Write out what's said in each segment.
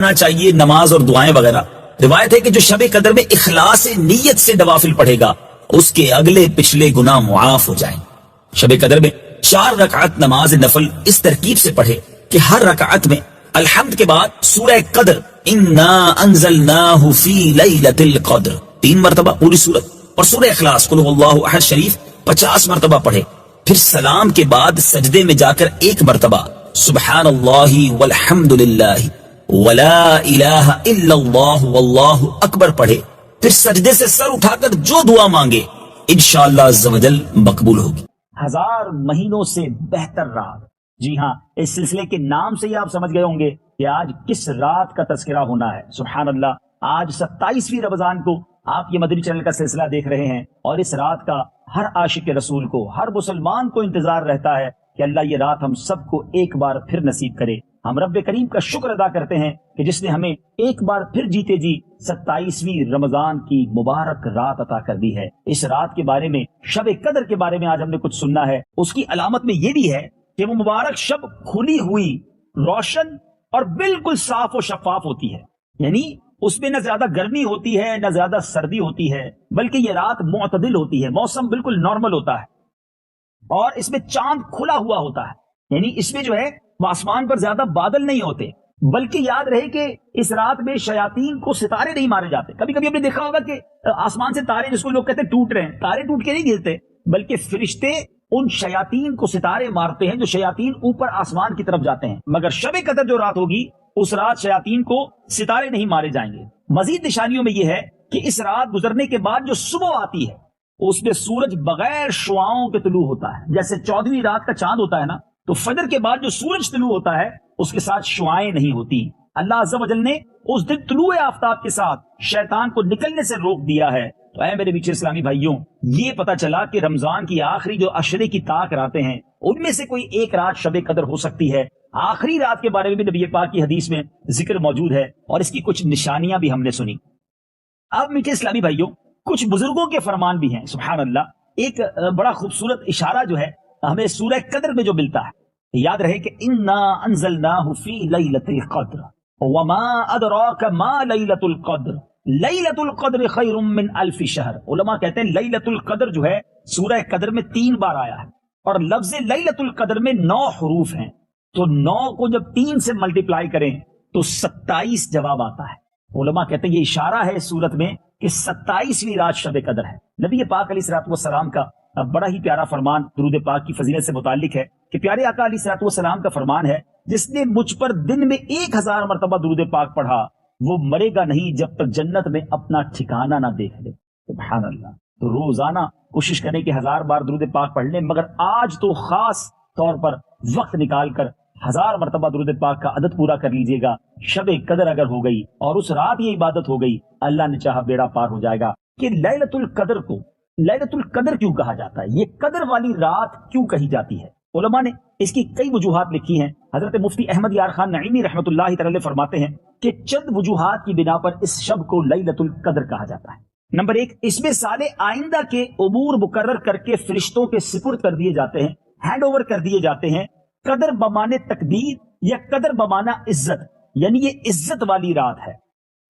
چاہیے نماز اور دعائیں وغیرہ. روایت ہے کہ جو شب قدر میں اخلاص نیت سے نوافل پڑھے گا اس کے اگلے پچھلے گناہ معاف ہو جائیں. شب قدر میں 4 رکعت نماز نفل اس ترکیب سے پڑھے کہ ہر رکعت میں الحمد کے بعد سورہ قدر انا انزلناہ فی لیلۃ القدر 3 مرتبہ پوری سورت، اور سورہ اخلاص قل هو اللہ احد شریف 50 مرتبہ پڑھے. پھر سلام کے بعد سجدے میں جا کر 1 مرتبہ سبحان اللہ والحمد للہ ولا الہ الا اللہ واللہ اکبر پڑھے. پھر سجدے سے سر اٹھا کر جو دعا مانگے انشاءاللہ عز و جل مقبول ہوگی. 1000 مہینوں سے بہتر رات. جی ہاں، اس سلسلے کے نام سے ہی آپ سمجھ گئے ہوں گے کہ آج کس رات کا تذکرہ ہونا ہے. سبحان اللہ، آج 27ویں رمضان کو آپ یہ مدنی چینل کا سلسلہ دیکھ رہے ہیں، اور اس رات کا ہر عاشق رسول کو، ہر مسلمان کو انتظار رہتا ہے کہ اللہ یہ رات ہم سب کو ایک بار پھر نصیب کرے. ہم رب کریم کا شکر ادا کرتے ہیں کہ جس نے ہمیں ایک بار پھر جیتے جی 27ویں رمضان کی مبارک رات عطا کر دی ہے. اس رات کے بارے میں، شب قدر کے بارے میں آج ہم نے کچھ سننا ہے. اس کی علامت میں یہ بھی ہے کہ وہ مبارک شب کھلی ہوئی، روشن اور بالکل صاف و شفاف ہوتی ہے. یعنی اس میں نہ زیادہ گرمی ہوتی ہے نہ زیادہ سردی ہوتی ہے، بلکہ یہ رات معتدل ہوتی ہے. موسم بالکل نارمل ہوتا ہے، اور اس میں چاند کھلا ہوا ہوتا ہے. یعنی اس میں جو ہے وہ آسمان پر زیادہ بادل نہیں ہوتے، بلکہ یاد رہے کہ اس رات میں شیاطین کو ستارے نہیں مارے جاتے. کبھی کبھی آپ نے دیکھا ہوگا کہ آسمان سے تارے، جس کو لوگ کہتے ہیں ٹوٹ رہے ہیں، تارے ٹوٹ کے نہیں گرتے، بلکہ فرشتے ان شیاطین کو ستارے مارتے ہیں جو شیاطین اوپر آسمان کی طرف جاتے ہیں. مگر شب قدر جو رات ہوگی اس رات شیاطین کو ستارے نہیں مارے جائیں گے. مزید نشانیوں میں یہ ہے کہ اس رات گزرنے کے بعد جو صبح آتی ہے اس میں سورج بغیر شعاؤں کے طلوع ہوتا ہے. جیسے 14ویں رات کا چاند ہوتا ہے نا، تو فجر کے بعد جو سورج طلوع ہوتا ہے اس کے ساتھ شعائیں نہیں ہوتی. اللہ عز و جل نے اس دن طلوع آفتاب کے ساتھ شیطان کو نکلنے سے روک دیا ہے. تو اے میرے میٹھے اسلامی بھائیوں، یہ پتا چلا کہ رمضان کی آخری جو عشرے کی طاق راتیں ہیں ان میں سے کوئی ایک رات شب قدر ہو سکتی ہے. آخری رات کے بارے میں بھی نبی پاک کی حدیث میں ذکر موجود ہے، اور اس کی کچھ نشانیاں بھی ہم نے سنی. اب میٹھے اسلامی بھائیوں، کچھ بزرگوں کے فرمان بھی ہیں. سبحان اللہ، ایک بڑا خوبصورت اشارہ جو ہے ہمیں سورہ قدر میں جو ملتا ہے. یاد رہے کہ انا انزلناہ فی لیلۃ القدر وما ادراک ما لیلۃ القدر لیلۃ القدر خیر من الف شہر. علماء کہتے ہیں لیلۃ القدر جو ہے سورہ قدر میں 3 بار آیا ہے، اور لفظ لیلۃ القدر میں 9 حروف ہیں. تو 9 کو جب 3 سے ملٹیپلائی کریں تو 27 جواب آتا ہے. علماء کہتے ہیں یہ اشارہ ہے سورت میں کہ 27ویں رات شب قدر ہے. نبی پاک علیہ الصلوۃ والسلام کا بڑا ہی پیارا فرمان درود پاک کی فضیلت سے متعلق ہے کہ پیارے آقا علیہ الصلوۃ والسلام کا فرمان ہے، جس نے مجھ پر دن میں 1000 مرتبہ درود پاک پڑھا وہ مرے گا نہیں جب تک جنت میں اپنا ٹھکانہ نہ دیکھ لے. سبحان اللہ. تو روزانہ کوشش کریں کہ 1000 بار درود پاک پڑھ لیں، مگر آج تو خاص طور پر وقت نکال کر 1000 مرتبہ درود پاک کا عدد پورا کر لیجئے گا. شب قدر اگر ہو گئی اور اس رات یہ عبادت ہو گئی، اللہ نے چاہا بیڑا پار ہو جائے گا. کہ لیلۃ القدر کو لیلۃ القدر کیوں کہا جاتا ہے، یہ قدر والی رات کیوں کہی جاتی ہے؟ علماء نے اس کی کئی وجوہات لکھی ہیں. حضرت مفتی احمد یار خان نعیمی رحمۃ اللہ تعالی فرماتے ہیں کہ چند وجوہات کی بنا پر اس شب کو لیلۃ القدر کہا جاتا ہے. نمبر 1، اس میں سال آئندہ کے امور مقرر کر کے فرشتوں کے سپرد کر دیے جاتے ہیں، ہینڈ اوور کر دیے جاتے ہیں. قدر بمانے تقدیر یا قدر بمانا عزت، یعنی یہ عزت والی رات ہے.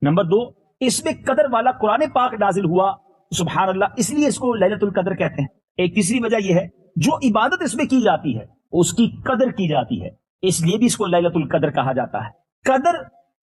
نمبر 2، اس میں قدر والا قرآن پاک نازل ہوا. سبحان اللہ، اس لیے اس کو لیلۃ القدر کہتے ہیں. ایک تیسری وجہ یہ ہے جو عبادت اس میں کی جاتی ہے اس کی قدر کی جاتی ہے، اس لیے بھی اس کو لیلۃ القدر کہا جاتا ہے. قدر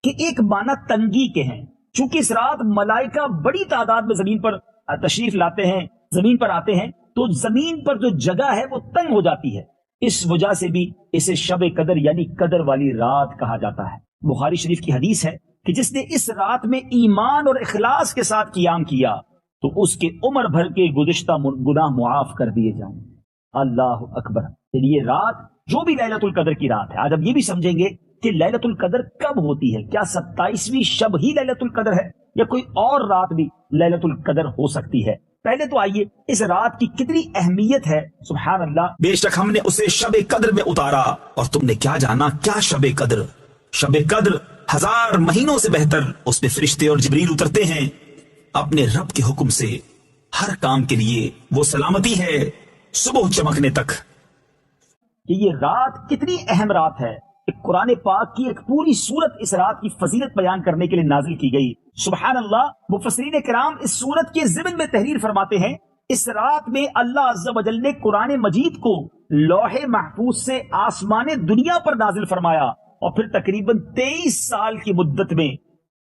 کے ایک معنی تنگی کے ہیں، چونکہ اس رات ملائکہ بڑی تعداد میں زمین پر تشریف لاتے ہیں، زمین پر آتے ہیں، تو زمین پر جو جگہ ہے وہ تنگ ہو جاتی ہے. اس وجہ سے بھی اسے شب قدر یعنی قدر والی رات کہا جاتا ہے. بخاری شریف کی حدیث ہے کہ جس نے اس رات میں ایمان اور اخلاص کے ساتھ قیام کیا تو اس کے عمر بھر کے گزشتہ گناہ معاف کر دیے جائیں گے. اللہ اکبر. یہ رات جو بھی لیلۃ القدر کی رات ہے، آج اب یہ بھی سمجھیں گے کہ لیلۃ القدر کب ہوتی ہے. کیا 27ویں شب ہی لیلۃ القدر ہے یا کوئی اور رات بھی لیلۃ القدر ہو سکتی ہے؟ پہلے تو آئیے اس رات کی کتنی اہمیت ہے. سبحان اللہ. بے شک ہم نے اسے شب قدر میں اتارا، اور تم نے کیا جانا کیا شب قدر؟ شب قدر 1000 مہینوں سے بہتر. اس پہ فرشتے اور جبریل اترتے ہیں اپنے رب کے حکم سے. ہر کام کے لیے وہ سلامتی ہے صبح چمکنے تک. کہ یہ رات کتنی اہم رات ہے کہ قرآن پاک کی ایک پوری سورت اس رات کی فضیلت بیان کرنے کے لیے نازل کی گئی. سبحان اللہ. مفسرین کرام اس سورت کے ضمن میں تحریر فرماتے ہیں اس رات میں اللہ عز و جل نے قرآن مجید کو لوح محفوظ سے آسمان دنیا پر نازل فرمایا اور پھر تقریباً 23 سال کی مدت میں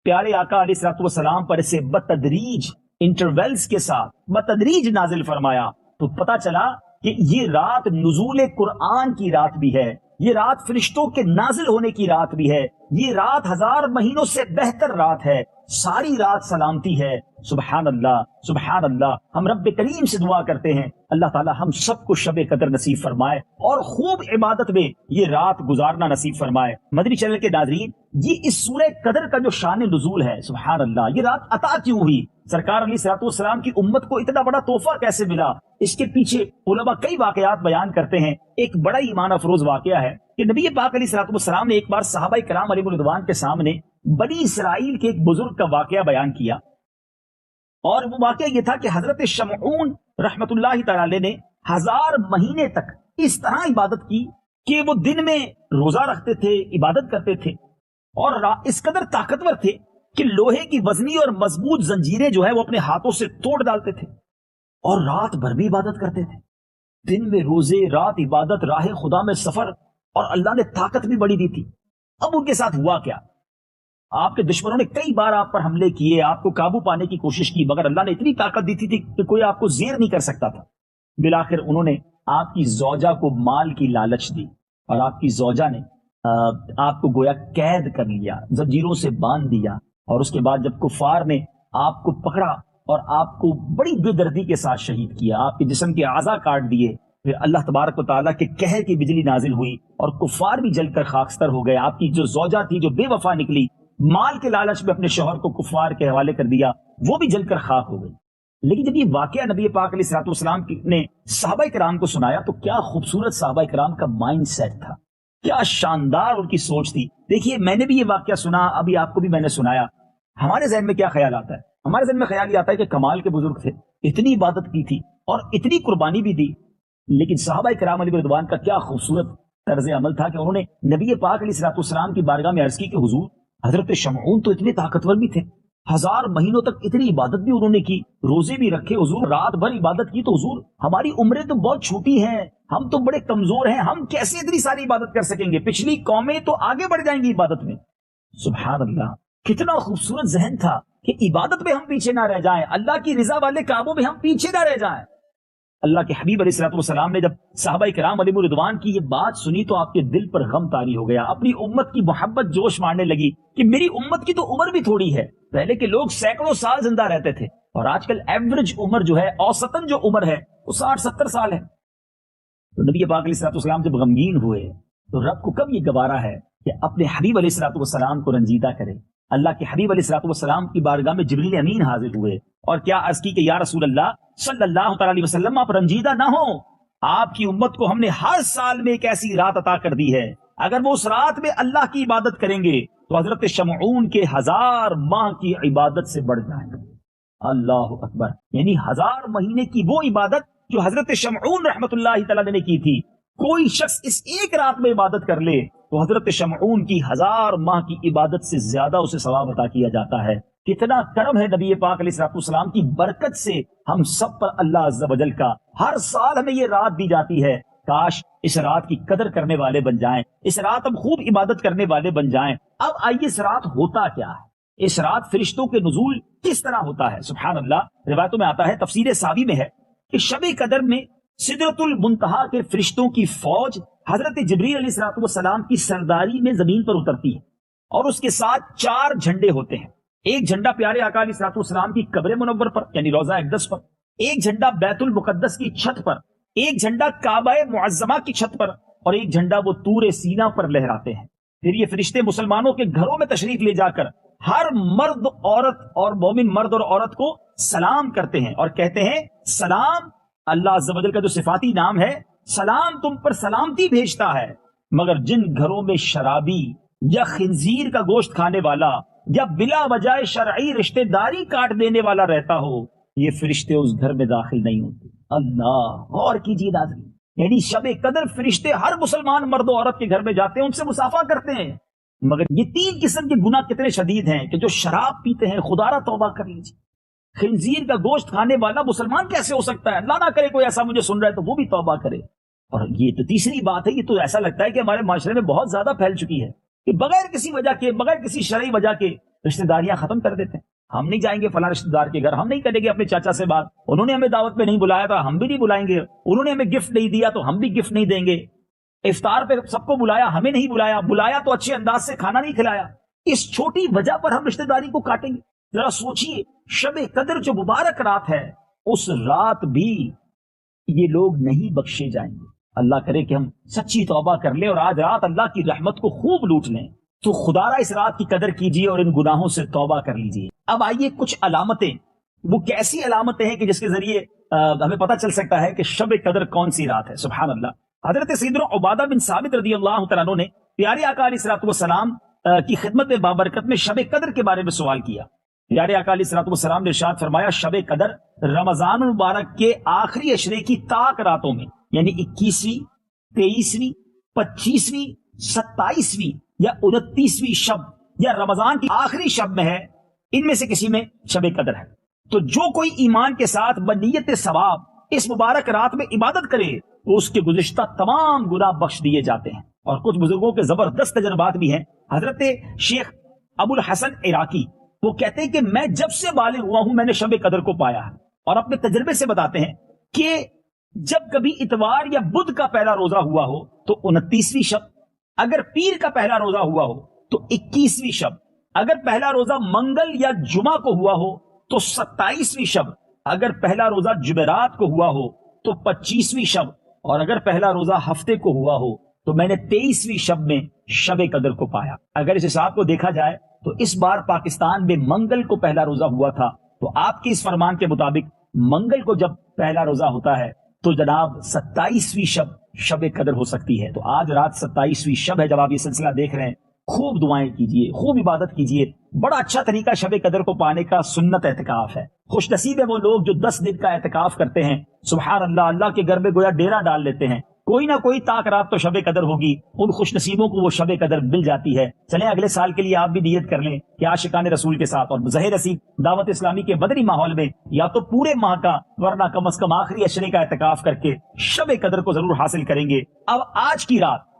پیارے آقا علیہ الصلوۃ والسلام پر اسے بتدریج انٹرویلز کے ساتھ بتدریج نازل فرمایا. تو پتہ چلا کہ یہ رات نزول قرآن کی رات بھی ہے, یہ رات فرشتوں کے نازل ہونے کی رات بھی ہے, یہ رات 1000 مہینوں سے بہتر رات ہے, ساری رات سلامتی ہے. سبحان اللہ سبحان اللہ. ہم رب کریم سے دعا کرتے ہیں اللہ تعالی ہم سب کو شب قدر نصیب فرمائے اور خوب عبادت میں یہ رات گزارنا نصیب فرمائے. مدنی چینل کے ناظرین, یہ اس سورہ قدر کا جو شان نزول ہے, سبحان اللہ, یہ رات عطا کیوں ہوئی, سرکار علیہ الصلوۃ والسلام کی امت کو اتنا بڑا تحفہ کیسے ملا, اس کے پیچھے علماء کئی واقعات بیان کرتے ہیں. ایک بڑا ایمان افروز واقعہ ہے کہ نبی پاک علیہ الصلوۃ والسلام نے ایک بار صحابہ کرام علیہ رضوان کے سامنے بنی اسرائیل کے ایک بزرگ کا واقعہ بیان کیا, اور وہ واقعہ یہ تھا کہ حضرت شمعون رحمت اللہ تعالی نے 1000 مہینے تک اس طرح عبادت کی کہ وہ دن میں روزہ رکھتے تھے, عبادت کرتے تھے, اور اس قدر طاقتور تھے کہ لوہے کی وزنی اور مضبوط زنجیریں جو ہے وہ اپنے ہاتھوں سے توڑ ڈالتے تھے, اور رات بھر بھی عبادت کرتے تھے. دن میں روزے, رات عبادت, راہ خدا میں سفر, اور اللہ نے طاقت بھی بڑی دی تھی. اب ان کے ساتھ ہوا کیا, آپ کے دشمنوں نے کئی بار آپ پر حملے کیے, آپ کو قابو پانے کی کوشش کی, مگر اللہ نے اتنی طاقت دی تھی کہ کوئی آپ کو زیر نہیں کر سکتا تھا. بالآخر انہوں نے آپ کی زوجہ کو مال کی لالچ دی, اور آپ کی زوجہ نے آپ کو گویا قید کر لیا, زنجیروں سے باندھ دیا, اور اس کے بعد جب کفار نے آپ کو پکڑا اور آپ کو بڑی بے دردی کے ساتھ شہید کیا, آپ کے جسم کے اعضاء کاٹ دیے, پھر اللہ تبارک و تعالیٰ کے قہر کی بجلی نازل ہوئی اور کفار بھی جل کر خاکستر ہو گئے. آپ کی جو زوجہ تھی جو بے وفا نکلی, مال کے لالچ میں اپنے شوہر کو کفار کے حوالے کر دیا, وہ بھی جل کر خاک ہو گئی. لیکن جب یہ واقعہ نبی پاک علیہ الصلوۃ والسلام نے صحابہ کرام کو سنایا تو کیا خوبصورت صحابہ کرام کا مائنڈ سیٹ تھا, کیا شاندار ان کی سوچ تھی. دیکھیے میں نے بھی یہ واقعہ سنا, ابھی آپ کو بھی میں نے سنایا. ہمارے ذہن میں کیا خیال آتا ہے, ہمارے ذہن میں خیال یہ آتا ہے کہ کمال کے بزرگ تھے, اتنی عبادت کی تھی اور اتنی قربانی بھی دی. لیکن صحابہ کرام علیہ رضوان کا کیا خوبصورت طرز عمل تھا کہ انہوں نے نبی پاک علیہ الصلوۃ والسلام کی بارگاہ میں عرض کی کہ حضور حضرت شمعون تو اتنے طاقتور بھی تھے, 1000 مہینوں تک اتنی عبادت بھی انہوں نے کی, روزے بھی رکھے, حضور رات بھر عبادت کی, تو حضور ہماری عمریں تو بہت چھوٹی ہیں, ہم تو بڑے کمزور ہیں, ہم کیسے اتنی ساری عبادت کر سکیں گے, پچھلی قومیں تو آگے بڑھ جائیں گی عبادت میں. سبحان اللہ, کتنا خوبصورت ذہن تھا کہ عبادت میں ہم پیچھے نہ رہ جائیں, اللہ کی رضا والے کاموں میں ہم پیچھے نہ رہ جائیں. اللہ کے حبیب علیہ الصلوۃ والسلام نے جب صحابہ کرام علیہ رضوان کی یہ بات سنی تو آپ کے دل پر غم طاری ہو گیا, اپنی امت کی محبت جوش مارنے لگی کہ میری امت کی تو عمر بھی تھوڑی ہے. پہلے کے لوگ سینکڑوں سال زندہ رہتے تھے, اور آج کل ایوریج عمر جو ہے, اوسطاً جو عمر ہے وہ 60-70 سال ہے. تو نبی پاک علیہ الصلوۃ والسلام جب غمگین ہوئے تو رب کو کب یہ گوارا ہے کہ اپنے حبیب علیہ الصلوۃ والسلام کو رنجیدہ کرے. اللہ کے حبیب علیہ الصلوۃ والسلام کی بارگاہ میں جبریل امین حاضر ہوئے اور کیا عرض کی کہ یا رسول اللہ صلی اللہ تعالی علیہ وسلم, آپ رنجیدہ نہ ہو, آپ کی امت کو ہم نے ہر سال میں ایک ایسی رات عطا کر دی ہے, اگر وہ اس رات میں اللہ کی عبادت کریں گے تو حضرت شمعون کے 1000 ماہ کی عبادت سے بڑھ جائیں گے. اللہ اکبر, یعنی 1000 مہینے کی وہ عبادت جو حضرت شمعون رحمت اللہ تعالی نے کی تھی, کوئی شخص اس ایک رات میں عبادت کر لے تو حضرت شمعون کی 1000 ماہ کی عبادت سے زیادہ اسے ثواب عطا کیا جاتا ہے. کتنا کرم ہے نبی پاک علیہ الصلوۃ والسلام کی برکت سے ہم سب پر اللہ عز و جل کا ہر سال ہمیں یہ رات دی جاتی ہے. کاش اس رات کی قدر کرنے والے بن جائیں, اس رات ہم خوب عبادت کرنے والے بن جائیں. اب آئیے اس رات ہوتا کیا ہے, اس رات فرشتوں کے نزول کس طرح ہوتا ہے. سبحان اللہ, روایتوں میں آتا ہے, تفسیر ساوی میں ہے کہ شب قدر میں سدرۃ المنتہا کے فرشتوں کی فوج حضرت جبریل علیہ الصلوۃ والسلام کی سرداری میں زمین پر اترتی ہے, اور اس کے ساتھ 4 جھنڈے ہوتے ہیں. ایک جھنڈا پیارے آقا علیہ الصلوۃ والسلام کی قبر منور پر یعنی روضہ اقدس پر, ایک جھنڈا بیت المقدس کی چھت پر, ایک جھنڈا کعبہ معظمہ کی چھت پر, اور ایک جھنڈا وہ طور سینا پر لہراتے ہیں. پھر یہ فرشتے مسلمانوں کے گھروں میں تشریف لے جا کر ہر مرد عورت اور مومن مرد اور عورت کو سلام کرتے ہیں اور کہتے ہیں سلام. اللہ عز و جل کا جو صفاتی نام ہے سلام تم پر سلامتی بھیجتا ہے, مگر جن گھروں میں شرابی یا خنزیر کا گوشت کھانے والا یا بلا وجہ شرعی رشتہ داری کاٹ دینے والا رہتا ہو, یہ فرشتے اس گھر میں داخل نہیں ہوتے. اللہ غور کیجیے ناظرین, یعنی شب قدر فرشتے ہر مسلمان مرد و عورت کے گھر میں جاتے ہیں، ان سے مصافحہ کرتے ہیں. مگر یہ 3 قسم کے گناہ کتنے شدید ہیں کہ جو شراب پیتے ہیں، خدا را توبہ کر لیجیے. خنزیر کا گوشت کھانے والا مسلمان کیسے ہو سکتا ہے؟ اللہ نہ کرے کوئی ایسا مجھے سن رہا ہے تو وہ بھی توبہ کرے. اور یہ تو تیسری بات ہے، یہ تو ایسا لگتا ہے کہ ہمارے معاشرے میں بہت زیادہ پھیل چکی ہے کہ بغیر کسی وجہ کے، بغیر کسی شرعی وجہ کے رشتہ داریاں ختم کر دیتے ہیں. ہم نہیں جائیں گے فلاں رشتہ دار کے گھر، ہم نہیں کریں گے اپنے چاچا سے بات، انہوں نے ہمیں دعوت پہ نہیں بلایا تھا ہم بھی نہیں بلائیں گے، انہوں نے ہمیں گفٹ نہیں دیا تو ہم بھی گفٹ نہیں دیں گے، افطار پہ سب کو بلایا ہمیں نہیں بلایا، بلایا تو اچھے انداز سے کھانا نہیں کھلایا. اس چھوٹی وجہ پر ہم رشتہ داری کو کاٹیں گے؟ ذرا سوچئے، شب قدر جو مبارک رات ہے، اس رات بھی یہ لوگ نہیں بخشے جائیں گے. اللہ کرے کہ ہم سچی توبہ کر لیں اور آج رات اللہ کی رحمت کو خوب لوٹ لیں. تو خدا را اس رات کی قدر کیجیے اور ان گناہوں سے توبہ کر لیجیے. اب آئیے کچھ علامتیں، وہ کیسی علامتیں ہیں کہ جس کے ذریعے ہمیں پتہ چل سکتا ہے کہ شب قدر کون سی رات ہے. سبحان اللہ. حضرت سیدنا عبادہ بن ثابت رضی اللہ تعالیٰ عنہ نے پیارے آقا علیہ الصلوۃ والسلام کی خدمت میں بابرکت میں شب قدر کے بارے میں سوال کیا. پیارے آقا علیہ الصلوۃ والسلام نے ارشاد فرمایا، شب قدر رمضان المبارک کے آخری عشرے کی طاق راتوں میں، یعنی 21ویں، 23ویں، 25ویں، 27ویں یا 29ویں شب یا رمضان کی آخری شب میں ہے، ان میں سے کسی میں شب قدر ہے. تو جو کوئی ایمان کے ساتھ بنیت ثواب اس مبارک رات میں عبادت کرے تو اس کے گزشتہ تمام گناہ بخش دیے جاتے ہیں. اور کچھ بزرگوں کے زبردست تجربات بھی ہیں. حضرت شیخ ابو الحسن عراقی وہ کہتے ہیں کہ میں جب سے بالغ ہوا ہوں میں نے شب قدر کو پایا ہے، اور اپنے تجربے سے بتاتے ہیں کہ جب کبھی اتوار یا بدھ کا پہلا روزہ ہوا ہو تو 29ویں شب، اگر پیر کا پہلا روزہ ہوا ہو تو 21ویں شب، اگر پہلا روزہ منگل یا جمعہ کو ہوا ہو تو 27ویں شب، اگر پہلا روزہ جمعرات کو ہوا ہو تو 25ویں شب، اور اگر پہلا روزہ ہفتے کو ہوا ہو تو میں نے 23ویں شب میں شب قدر کو پایا. اگر اس حساب کو دیکھا جائے تو اس بار پاکستان میں منگل کو پہلا روزہ ہوا تھا، تو آپ کے اس فرمان کے مطابق منگل کو جب پہلا روزہ ہوتا ہے تو جناب 27ویں شب شب قدر ہو سکتی ہے. تو آج رات 27ویں شب ہے. جب آپ یہ سلسلہ دیکھ رہے ہیں، خوب دعائیں کیجئے، خوب عبادت کیجئے. بڑا اچھا طریقہ شب قدر کو پانے کا سنت اعتکاف ہے. خوش نصیب ہے وہ لوگ جو 10 دن کا اعتکاف کرتے ہیں. سبحان اللہ، اللہ کے گھر میں گویا ڈیرا ڈال لیتے ہیں. کوئی نہ کوئی طاق رات تو شب قدر ہوگی، ان خوش نصیبوں کو وہ شب قدر مل جاتی ہے. چلیں اگلے سال کے لیے آپ بھی نیت کر لیں کہ عاشقان رسول کے ساتھ اور ظاہر رسید دعوت اسلامی کے بدری ماحول میں یا تو پورے ماہ کا ورنہ کم از کم آخری عشرے کا اعتکاف کر کے شب قدر کو ضرور حاصل کریں گے. اب آج کی رات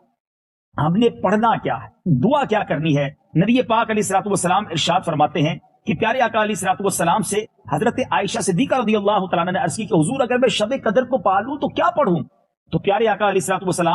ہم نے پڑھنا کیا ہے، دعا کیا کرنی ہے؟ نبی پاک علیہ الصلوۃ والسلام ارشاد فرماتے ہیں کہ پیارے آقا علیہ الصلوۃ والسلام سے حضرت عائشہ صدیقہ رضی اللہ تعالیٰ عنہ نے عرض کی کہ حضور اگر میں شب قدر کو پا لوں تو کیا پڑھوں؟ تو پیارے آقا علیہ الصلوۃ والسلام